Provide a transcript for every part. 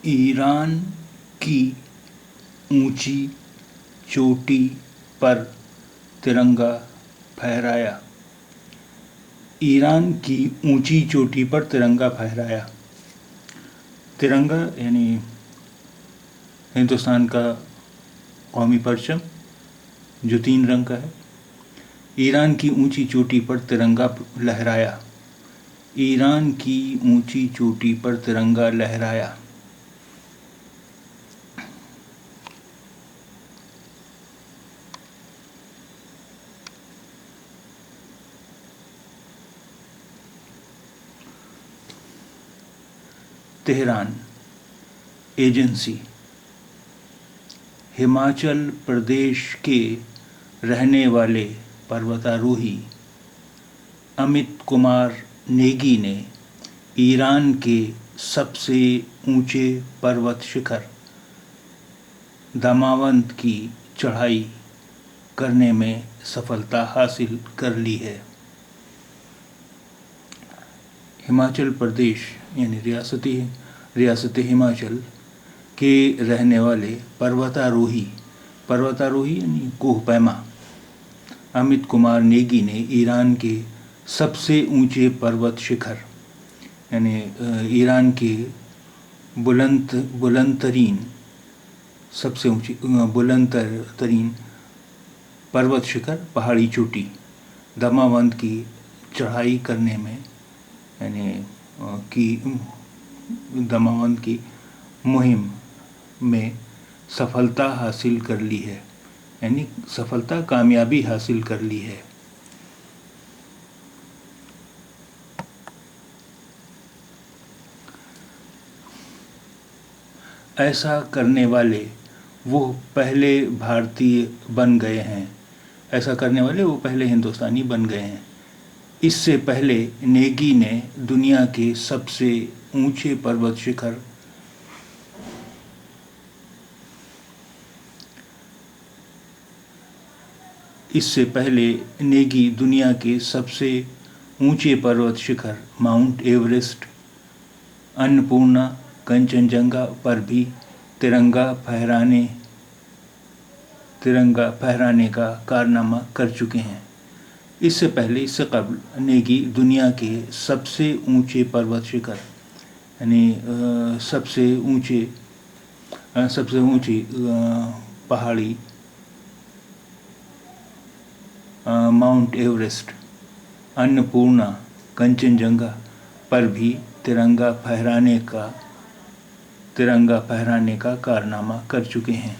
Iran की ऊंची चोटी पर तिरंगा फहराया। ईरान की ऊंची चोटी पर तिरंगा फहराया। तिरंगा यानी हिंदुस्तान का कौमी परचम जो 3 रंग का है। ईरान की ऊंची चोटी पर तिरंगा लहराया। ईरान की ऊंची चोटी पर तिरंगा लहराया। Tehran agency. हिमाचल प्रदेश के रहने वाले पर्वतारोही अमित कुमार नेगी ने ईरान के सबसे ऊंचे पर्वत शिखर दमावंत की चढ़ाई करने में सफलता हासिल कर ली है। हिमाचल प्रदेश यानी रियासत हिमाचल के रहने वाले पर्वतारोही यानी कोहपैमा अमित कुमार नेगी ने ईरान के सबसे ऊंचे पर्वत शिखर यानी ईरान के सबसे ऊंची बुलंदतरीन पर्वत शिखर पहाड़ी चोटी दमावंत की चढ़ाई करने में दमावंत की मुहिम में सफलता हासिल कर ली है, यानी कामयाबी हासिल कर ली है। ऐसा करने वाले वो पहले भारतीय बन गए हैं। ऐसा करने वाले वो पहले हिंदुस्तानी बन गए हैं। इससे पहले नेगी ने दुनिया के सबसे ऊंचे पर्वत शिखर माउंट एवरेस्ट, अन्नपूर्णा, कंचनजंगा पर भी तिरंगा फहराने का कारनामा कर चुके हैं। इससे कबल नेगी दुनिया के सबसे ऊंचे पर्वत शिखर यानी सबसे ऊंची पहाड़ी माउंट एवरेस्ट, अन्नपूर्णा, कंचनजंगा पर भी तिरंगा फहराने का कारनामा कर चुके हैं।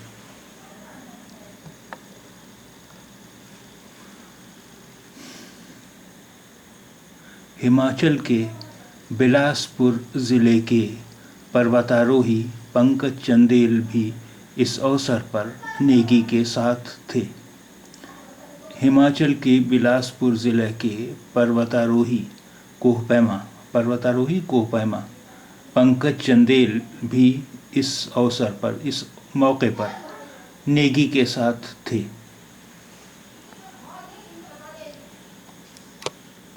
हिमाचल के बिलासपुर ज़िले के पर्वतारोही पंकज चंदेल भी इस अवसर पर नेगी के साथ थे। हिमाचल के बिलासपुर ज़िले के पर्वतारोही कोहपैमा पंकज चंदेल भी इस मौके पर नेगी के साथ थे।